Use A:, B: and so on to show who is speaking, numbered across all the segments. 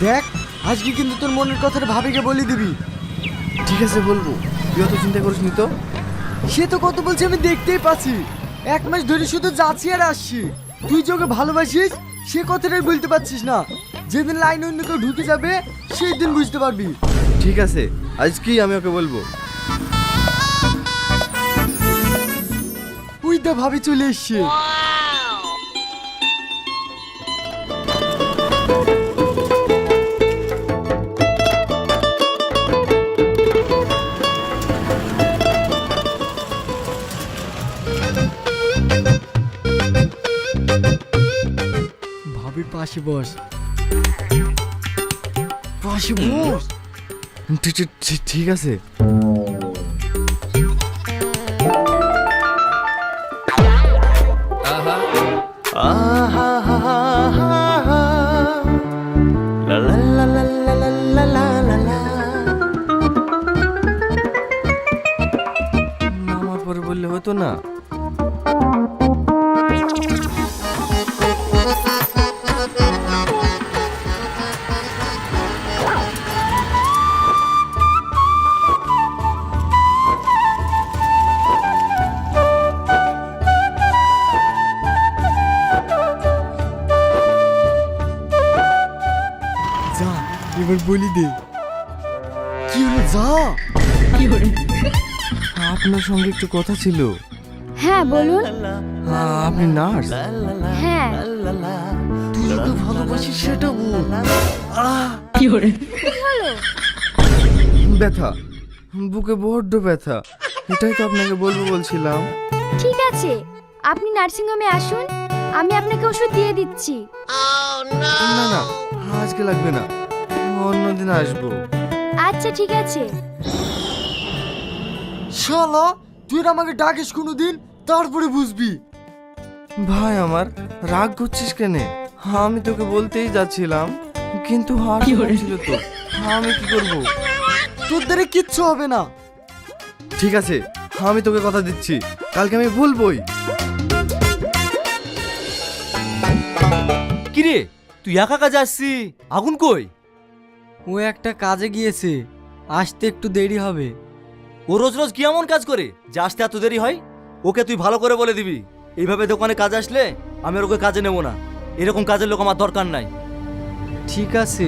A: দেখ, আজকে কিন্তু তোর মনের কথাটা ভাবিকে বলে দিবি।
B: ঠিক আছে বলবো, তুই অত চিন্তা করিস নি তো।
A: সে তো কত বলছে আমি দেখতেই পাচ্ছি। 1 মাস ধরে শুধু যাচ্ছি আর আসছি। তুই যে ওকে ভালোবাসিস সে কথাটাই বলতে পারছিস না। যেদিন লাইনে অন্য কেউ ঢুকে যাবে সেই দিন বুঝতে পারবি।
B: ঠিক আছে, আজকেই আমি ওকে বলবো।
A: ওই দা ভাবি চলে এসছে। ভাবির পাশে বস, পাশে বস।
B: ঠিক আছে। নামার পরে বললে হতো না?
A: যা এবার বলি দে। কি হলো, যা।
B: আপনার সঙ্গে একটু কথা ছিল।
C: হ্যাঁ বলুন।
B: আপনি নার্স?
C: হ্যাঁ।
A: তুই ওকে ভালোবাসিস সেটা বল।
C: কি হলো?
B: ব্যথা, বুকে বড্ড ব্যথা। এটাই তো আপনাকে বলবো বলছিলাম।
C: ঠিক আছে, আপনি নার্সিং হোমে আসুন, আমি আপনাকে ওষুধ দিয়ে দিচ্ছি।
B: না না, আজকে লাগবে না, অন্যদিন আসবো।
C: আচ্ছা ঠিক আছে।
A: শালা তুই আর আমাকে ডাকিস কোনোদিন, তারপরে বুঝবি।
B: ভাই আমার রাগ করছিস কেন? আমি তোকে বলতেই যাচ্ছিলাম, কিন্তু হার ছিল তো, আমি কি করব?
A: তোর দ্বারা কিচ্ছু হবে না।
B: ঠিক আছে, আমি তোকে কথা দিচ্ছি, কালকে আমি বলবোই।
D: কিরে তুই একা কাজে আসছি, আগুন কই?
A: ও একটা কাজে গিয়েছে, আসতে একটু দেরি হবে।
D: ও রোজ রোজ কি এমন কাজ করে যে আসতে এত দেরি হয়? ওকে তুই ভালো করে বলে দিবি, এইভাবে দোকানে কাজ আসলে আমি আর ওকে কাজে নেব না। এরকম কাজের লোক আমার দরকার নাই।
A: ঠিক আছে।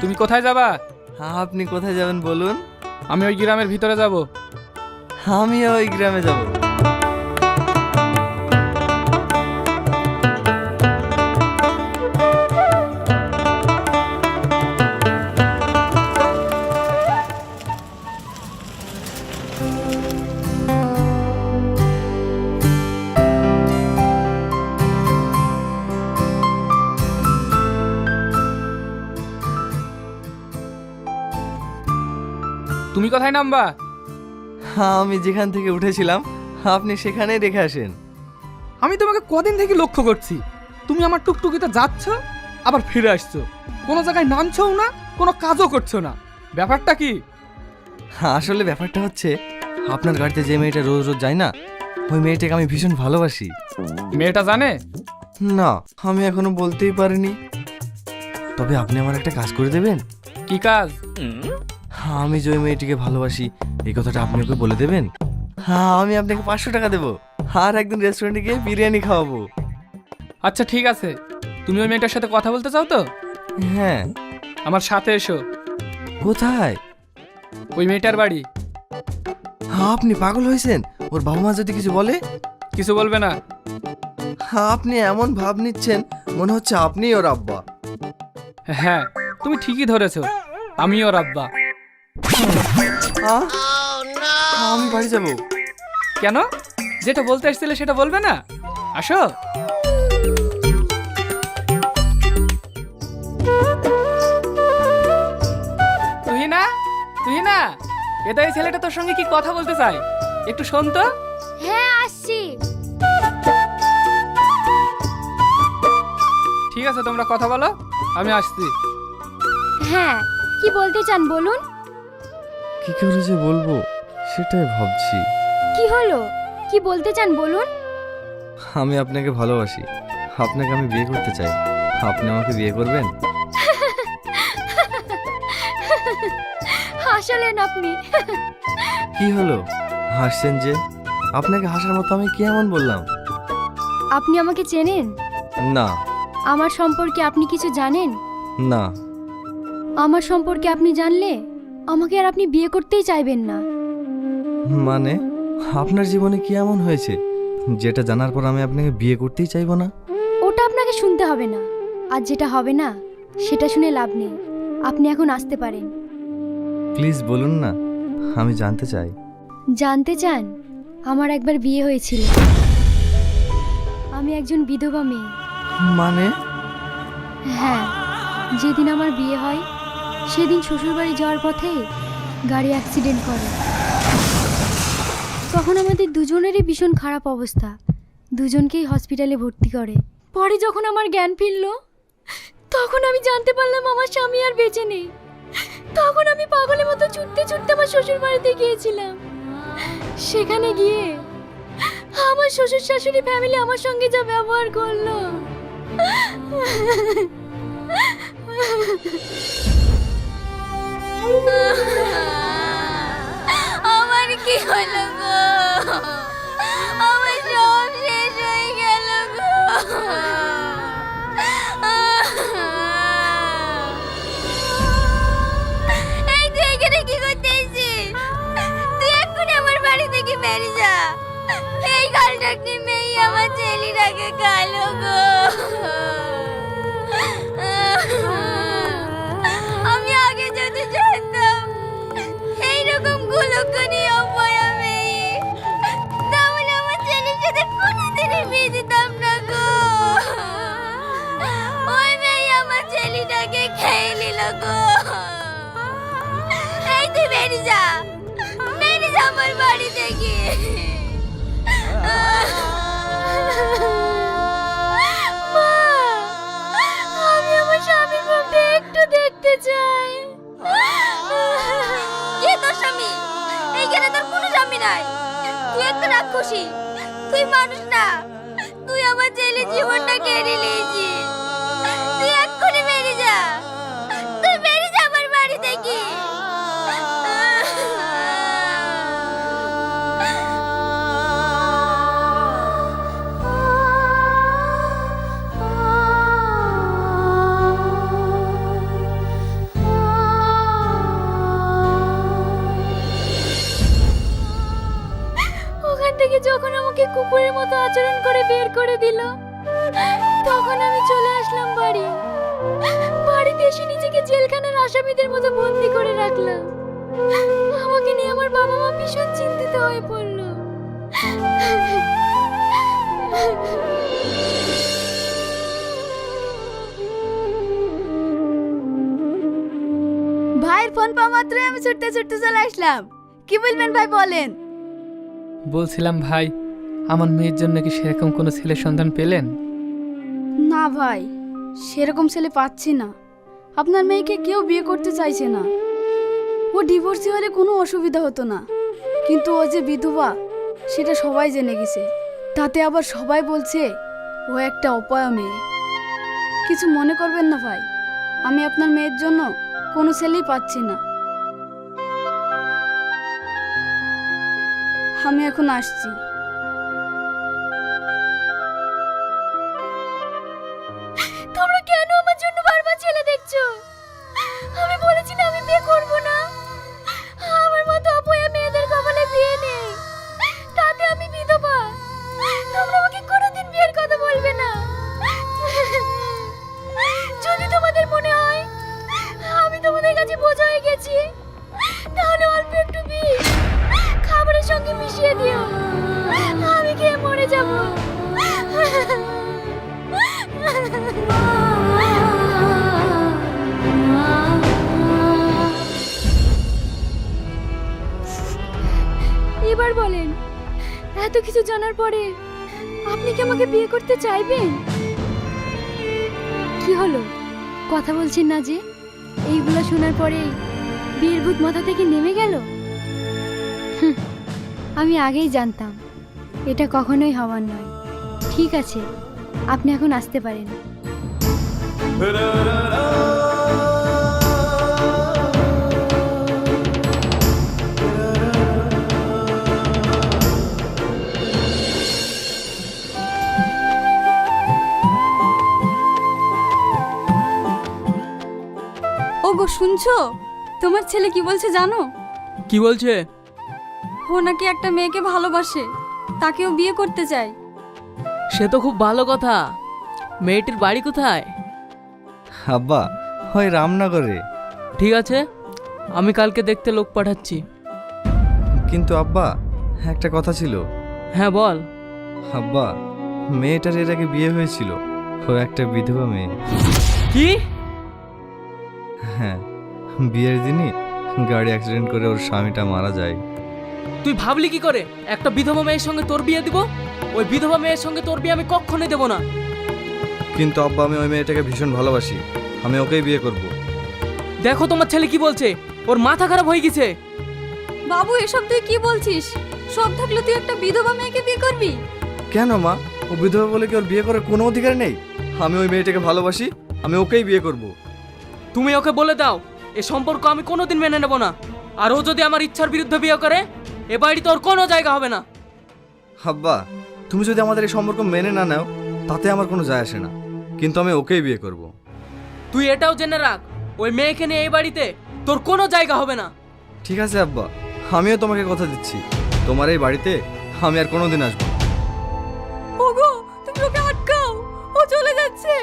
E: তুমি কোথায় যাবা?
B: আপনি কোথায় যাবেন বলুন?
E: আমি ওই গ্রামের ভিতরে যাব।
B: আমি ওই গ্রামে যাব।
E: তুমি কোথায় নামবা?
B: আমি যেখান থেকে উঠেছিলাম আপনি সেখানেই রেখে আসেন।
E: আমি তোমাকে কদিন থেকে লক্ষ্য করছি, তুমি আমার টুকটুকিতে যাচ্ছ আবার ফিরে আসছো, কোনো জায়গায় নামছও না, কোনো কাজও করছো না, ব্যাপারটা কি?
B: আসলে ব্যাপারটা হচ্ছে, আপনার গাড়িতে যে মেয়েটা রোজ রোজ যায় না, ওই মেয়েটাকে আমি ভীষণ ভালোবাসি।
E: মেয়েটা জানে?
B: না, আমি এখনো বলতেই পারিনি। তবে আপনি আমার একটা কাজ করে দেবেন?
E: কি কাজ?
B: আমি যে ওই মেয়েটিকে ভালোবাসি এই কথাটা আপনি ওকে বলে দেবেন। হ্যাঁ, আমি আপনাকে 500 টাকা দেবো, আর একদিন রেস্টুরেন্টে গিয়ে বিরিয়ানি খাওয়াবো।
E: আচ্ছা ঠিক আছে, তুমি ওই মেয়েটার সাথে কথা বলতে চাও তো?
B: হ্যাঁ।
E: আমার সাথে এসো।
B: কোথায়?
E: ওই মেয়েটার বাড়ি।
B: আপনি পাগল হয়েছেন? ওর বাবা মা যদি কিছু বলে?
E: কিছু বলবে না।
B: আপনি এমন ভাব নিচ্ছেন মনে হচ্ছে আপনি ওর আব্বা।
E: হ্যাঁ তুমি ঠিকই ধরেছো, আমি ওর আব্বা।
B: আহ? আমি বাড়ি যাব।
E: কেন? যেটা বলতে এসেছিলে সেটা বলবে না? আসো। তুই না এটা, এই ছেলেটা তোর সঙ্গে কি কথা বলতে চাই, একটু শোন তো।
C: হ্যাঁ আসছি।
E: ঠিক আছে তোমরা কথা বলো, আমি আসছি।
C: হ্যাঁ কি বলতে চান বলুন।
B: কি করে যে বলবো সেটাই ভাবছি।
C: কি হলো? কি বলতে চান বলুন?
B: আমি আপনাকে ভালোবাসি, আপনাকে আমি বিয়ে করতে চাই। আপনি আমাকে বিয়ে করবেন?
C: হাসালেন আপনি।
B: কি হলো, হাসছেন যে? আপনাকে হাসার মতো আমি কি এমন বললাম?
C: আপনি আমাকে চেনেন?
B: না।
C: আমার সম্পর্কে আপনি কিছু জানেন?
B: না।
C: আমার সম্পর্কে আপনি জানলে আমাকে আর আপনি বিয়ে করতেই চাইবেন না।
B: মানে আপনার জীবনে কি এমন হয়েছে যেটা জানার পর আমি আপনাকে বিয়ে করতেই চাইবো না?
C: ওটা আপনাকে শুনতে হবে না, আর যেটা হবে না সেটা শুনে লাভ নেই। আপনি এখন আসতে পারেন।
B: প্লিজ বলুন না, আমি জানতে চাই।
C: জানতে চান? আমার একবার বিয়ে হয়েছিল। আমি একজন বিধবা মেয়ে।
B: মানে?
C: হ্যাঁ, যেদিন আমার বিয়ে হয় সেদিন শ্বশুরবাড়ি যাওয়ার পথে গাড়ি অ্যাক্সিডেন্ট করে। তখন আমাদের দুজনেরই ভীষণ খারাপ অবস্থা, দুজনকেই হসপিটালে ভর্তি করে। পরে যখন আমার জ্ঞান ফিরল তখন আমি জানতে পারলাম আমার স্বামী আর বেঁচে নেই। তখন আমি পাগলের মতো ছুটতে ছুটতে আমার শ্বশুর বাড়িতে গিয়েছিলাম। সেখানে গিয়ে আমার শ্বশুর শাশুড়ি ফ্যামিলি আমার সঙ্গে যা ব্যবহার করলো, আমার কি হলো গো? আমার সব শেষ হয়ে গেল গো। এই তুই এখানে কি করতে এসেছিস? তুই এক্ষুনি আমার বাড়ি থেকে বেরিয়ে যা। এই গালটাকে মেয়ে আমার ছেলেটাকে খালো গো। আমি আগে যদি জানতাম এইরকম গুলোখানি অপয়া মেয়ে, তাহলে আমার ছেলের সাথে কোনোদিনই বিয়ে দিতাম না গো। ওই মেয়ে আমার ছেলেটাকে খেয়ে নিল গো। এই তুই বেরিয়ে যা, বেরিয়ে যা আমার বাড়ি থেকে। মা, আমি আমার স্বামীর মুখটা একটু দেখতে চাই। কে তোর স্বামী? এইখানে তোর কোনো স্বামী নাই। তুই একটা রাক্ষসী, তুই মানুষ না। তুই আমার ছেলের জীবনটা কেড়ে নিয়েছিস। তুই এক্ষুনি বেরিয়ে যা, তুই বেরিয়ে যা আমার বাড়ি থেকে। ওখান থেকে যখন আমাকে কুকুরের মতো আচরণ করে বের করে দিল, তখন আমি চলে আসলাম বাড়ি। বাড়িতে এসে নিজেকে জেলখানার আসামিদের মতো বন্দি করে রাখলাম। আমাকে নিয়ে আমার বাবা মা ভীষণ চিন্তিত হয়ে পড়ল। ভাইয়ের ফোন পাওয়া মাত্রই আমি ছুটতে ছুটতে চলে আসলাম। কি বলবেন ভাই, বলেন।
E: বলছিলাম ভাই, আমার মেয়ের জন্য কি সেরকম কোনো ছেলের সন্ধান পেলেন?
F: না ভাই, সেরকম ছেলে পাচ্ছি না। আপনার মেয়েকে কেউ বিয়ে করতে চাইছে না। ও ডিভোর্সি হলে কোনো অসুবিধা হতো না, কিন্তু ও যে বিধবা সেটা সবাই জেনে গেছে। তাতে আবার সবাই বলছে ও একটা অপয়া মেয়ে। কিছু মনে করবেন না ভাই, আমি আপনার মেয়ের জন্য কোনো ছেলেই পাচ্ছি না। আমি এখন আসছি।
C: তোমরা কেন আমার জন্য বারবার ছেলে দেখছো? আমি বলেছি না আমি বিয়ে করব না। আমার মতো অপয়া মেয়েদের কপালে বিয়ে নেই, তাতে আমি বিধবা। তোমরা আমাকে কোনোদিন বিয়ের কথা বলবে না। যদি তোমাদের মনে হয় আমি তোমাদের কাছে বোঝা হয়ে গেছি, তাহলে অল্প একটু বিষ খাবারের সঙ্গে মিশিয়ে দিও, আমি খেয়ে মরে যাব। এবার বলেন, এত কিছু জানার পরে আপনি কি আমাকে বিয়ে করতে চাইবেন? কি হলো, কথা বলছেন না যে? এইগুলো শোনার পরে বিয়ের ভূত মাথা থেকে নেমে গেল? আমি আগেই জানতাম এটা কখনোই হওয়ার নয়। ঠিক আছে, আপনি এখন আসতে পারেন।
F: ওগো শুনছো, তোমার ছেলে কি বলছে জানো?
E: কি বলছে?
F: ও নাকি একটা মেয়েকে ভালোবাসে, তাকেও বিয়ে করতে চায়।
G: সে তো খুব ভালো কথা। মেয়েটির বাড়ি কোথায়?
B: আব্বা, হয় রামনগরে।
G: ঠিক আছে, আমি কালকে দেখতে লোক পাঠাচ্ছি।
B: কিন্তু আব্বা, একটা কথা ছিল।
G: হ্যাঁ বল।
B: আব্বা, মেয়েটার এর আগে বিয়ে হয়েছিল, ও একটা বিধবা মেয়ে।
G: কি?
B: হ্যাঁ, বিয়ের দিনই গাড়ি অ্যাক্সিডেন্ট করে ওর স্বামীটা মারা যায়।
G: তুই ভাবলি কি করে একটা বিধবা মেয়ের সঙ্গে তোর বিয়ে দিব? ওই বিধবা মেয়ের সঙ্গে তোর বিয়ে আমি কখনোই দেব না।
B: কিন্তু আব্বা, আমি ওই মেয়েটাকে ভীষণ ভালোবাসি, আমি ওকেই বিয়ে করব।
G: দেখো তোমার ছেলে কি বলছে, ওর মাথা খারাপ হয়ে গেছে।
F: বাবু এসব তুই কি বলছিস? সব থাকলে তুই একটা বিধবা মেয়েকে বিয়ে করবি?
B: কেন মা, ও বিধবা বলে কি ওর বিয়ে করার কোনো অধিকার নেই? আমি ওই মেয়েটাকে ভালোবাসি, আমি ওকেই বিয়ে করব।
G: তুমি ওকে বলে দাও এ সম্পর্ক আমি কোনোদিন মেনে নেব না। আর ও যদি আমার ইচ্ছার বিরুদ্ধে বিয়ে করে, এ বাড়িতে ওর কোনো জায়গা হবে না।
B: আব্বা, তুমি যদি আমাদের এই সম্পর্ক মেনে না নাও তাতে আমার কোনো যায় আসে না, কিন্তু আমি ওকেই বিয়ে করব।
G: তুই এটাও জেনে রাখ, ওই মেয়েকে নিয়ে এই বাড়িতে তোর কোনো জায়গা হবে না।
B: ঠিক আছে আব্বা, আমিও তোমাকে কথা দিচ্ছি, তোমার এই বাড়িতে আমি আর কোনোদিন আসবো না।
F: ওগো তুমি ওকে আটকাও, ও চলে যাচ্ছে।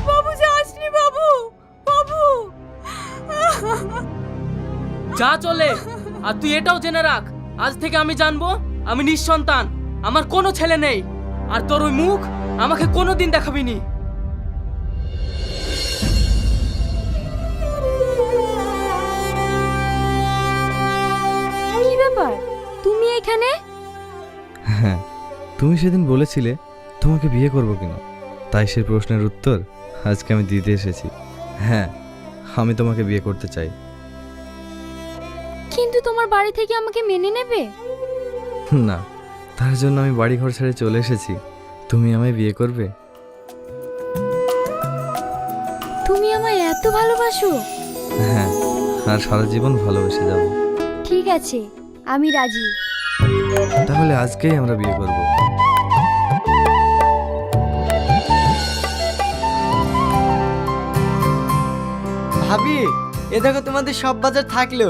F: বাবু যে আসনি, বাবু বাবু।
G: যা চলে। আর তুই এটাও জেনে রাখ, আজ থেকে আমি জানবো আমি নিঃসন্তান, আমার কোনো ছেলে নেই। আর তোর ওই মুখ আমাকে কোনোদিন দেখাবি নি।
C: কি ব্যাপার, তুমি এখানে?
B: হ্যাঁ, তুমি সেদিন বলেছিলে তোমাকে বিয়ে করব কিনা, তাই সেই প্রশ্নের উত্তর আজকে আমি দিতে এসেছি। হ্যাঁ, আমি তোমাকে বিয়ে করতে চাই।
C: কিন্তু তোমার বাড়ি থেকে আমাকে মেনে নেবে?
B: না, তার জন্য আমি বাড়ি ঘর ছেড়ে চলে এসেছি। তুমি আমায় বিয়ে করবে?
C: তুমি আমায় এত ভালোবাসো?
B: হ্যাঁ, আর সারা জীবন ভালোবেসে যাব।
C: ঠিক আছে, আমি রাজি।
B: তাহলে আজকেই আমরা বিয়ে করব।
A: ভাবি, এ দেখো তোমাদের সব বাজার থাকলো,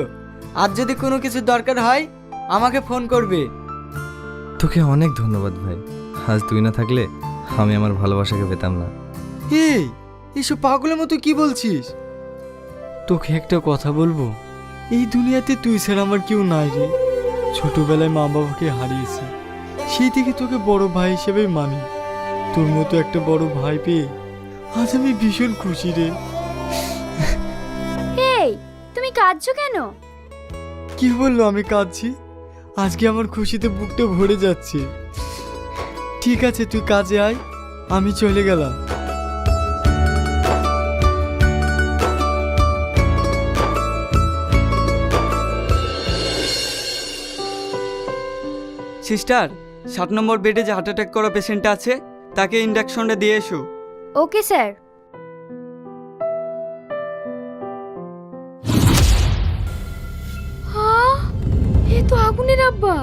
A: আর যদি কোনো কিছু দরকার হয় আমাকে ফোন করবে।
B: তোকে অনেক ধন্যবাদ ভাই, আজ তুই না থাকলে আমি আমার ভালোবাসাকে পেতাম না।
A: এই এসব পাগলের মতো কি বলছিস? তোকে একটা কথা বলবো, এই দুনিয়াতে তুই ছাড়া আমার কেউ নাই রে। ছোটবেলায় মা বাবাকে হারিয়েছি, সেই থেকে তোকে বড় ভাই হিসেবে মানি। তোর মতো একটা বড় ভাই পেয়ে আজ আমি ভীষণ খুশি রে।
C: এই, তুমি কাঁদছো কেন?
A: কি বললো আমি কাঁদছি? আজকে আমার খুশিতে বুকটা ভরে যাচ্ছে। ঠিক আছে, তুই কাজে আয়, আমি চলে গেলাম।
H: সিস্টার, 7 নম্বর বেডে যে হার্ট অ্যাটাক করা পেশেন্টটা আছে তাকে ইন্ডাকশনটা দিয়ে এসো।
C: Okay sir. এ তো আগুনের আব্বা,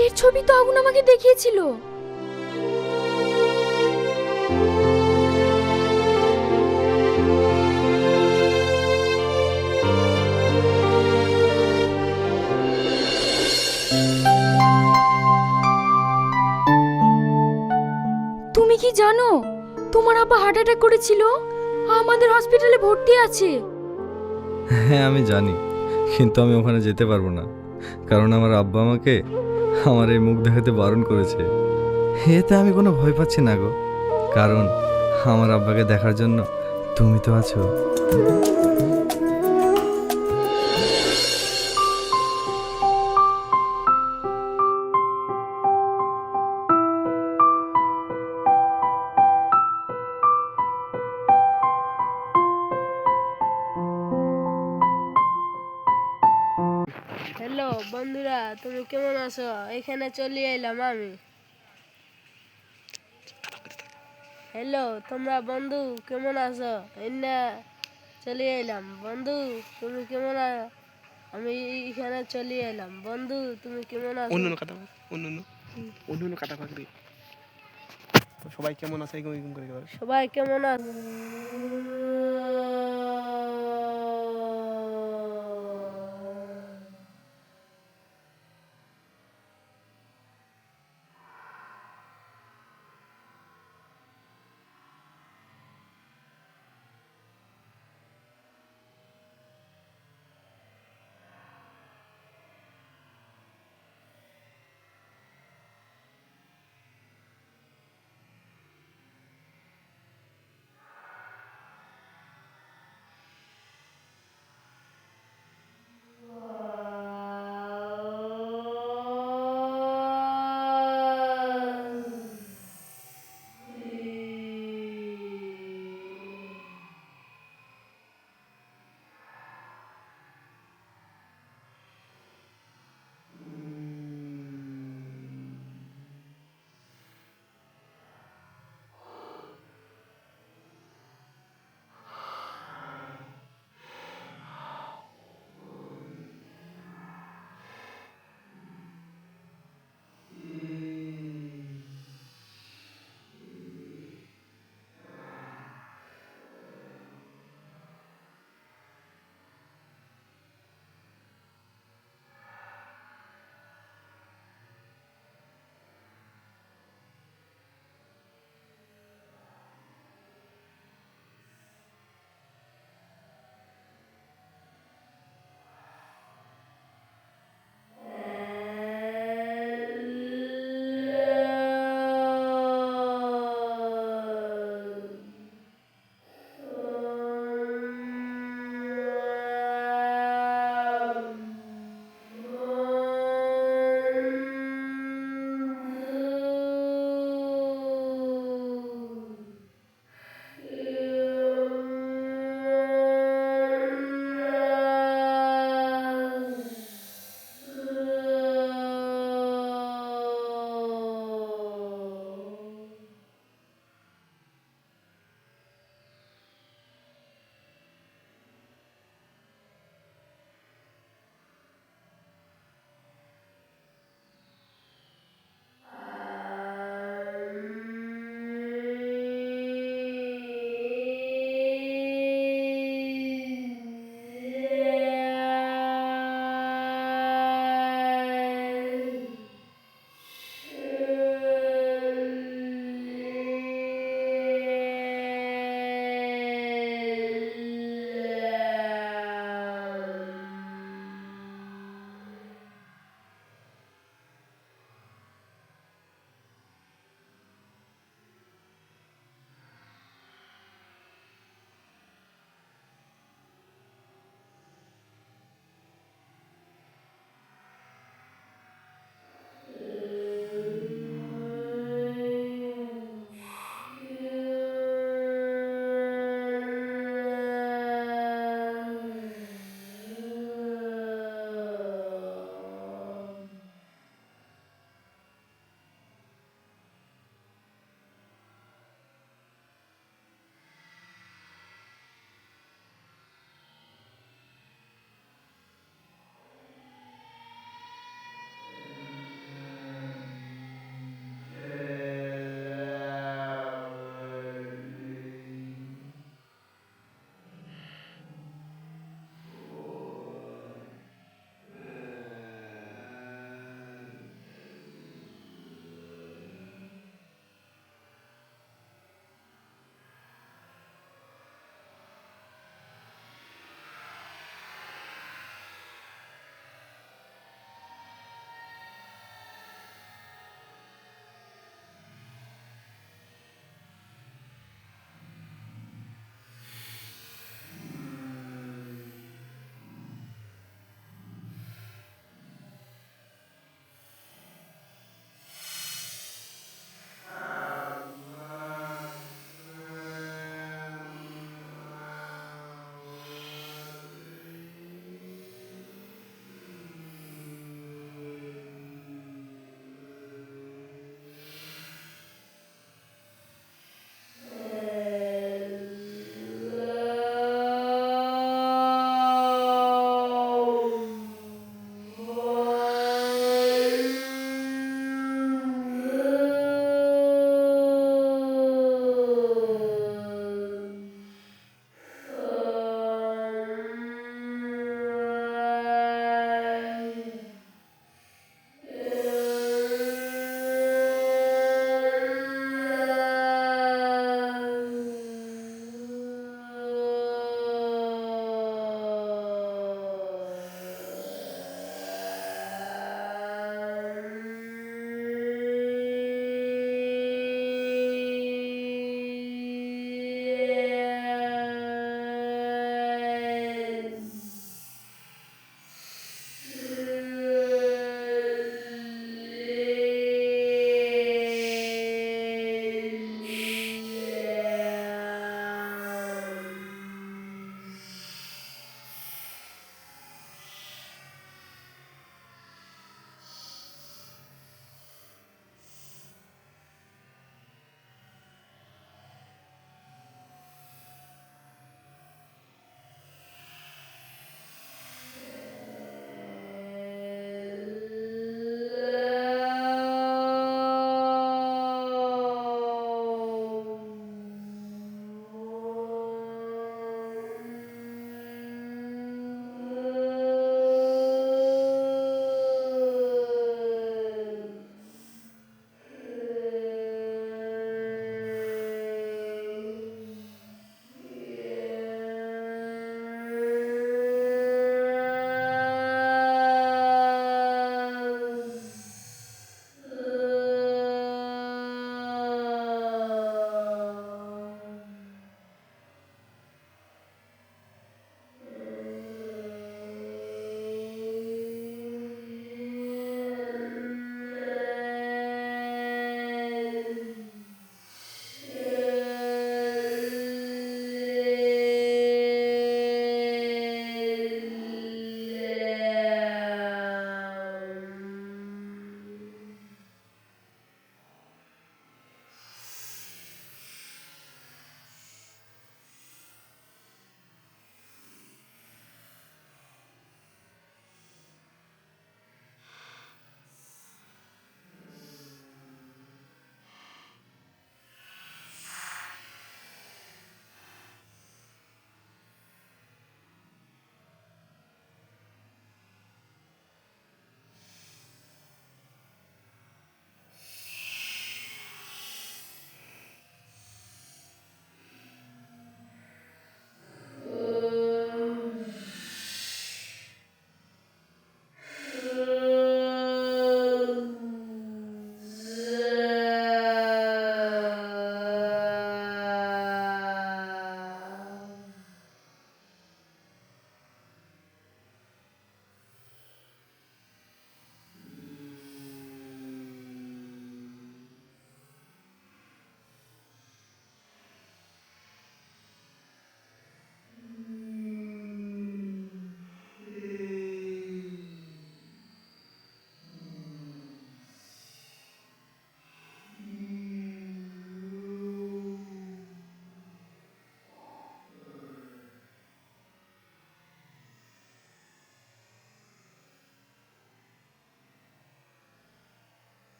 C: এর ছবি তো আগুন আমাকে দেখিয়েছিল। তুমি কি জানো তোমার আব্বা হার্ট অ্যাটাক করেছিল, আমাদের হসপিটালে ভর্তি আছে।
B: হ্যাঁ আমি জানি, কিন্তু আমি ওখানে যেতে পারবো না, কারণ আমার আব্বা আমাকে আমার এই মুখ দেখাতে বারণ করেছে। এতে আমি কোনো ভয় পাচ্ছি না গো, কারণ আমার আব্বাকে দেখার জন্য তুমি তো আছো।
E: हेलो
I: বন্ধুরা তুমি কেমন আছো? এখানে চলে এলাম আমি। হ্যালো তোমরা বন্ধু কেমন আছো? এনে চলে এলাম। বন্ধু তুমি কেমন আছো? আমি এখানে চলে এলাম। বন্ধু তুমি কেমন আছো?
J: অন্য কাটা পাকড়ি সবাই কেমন আছে এরকম করে
I: সবাই কেমন আছে?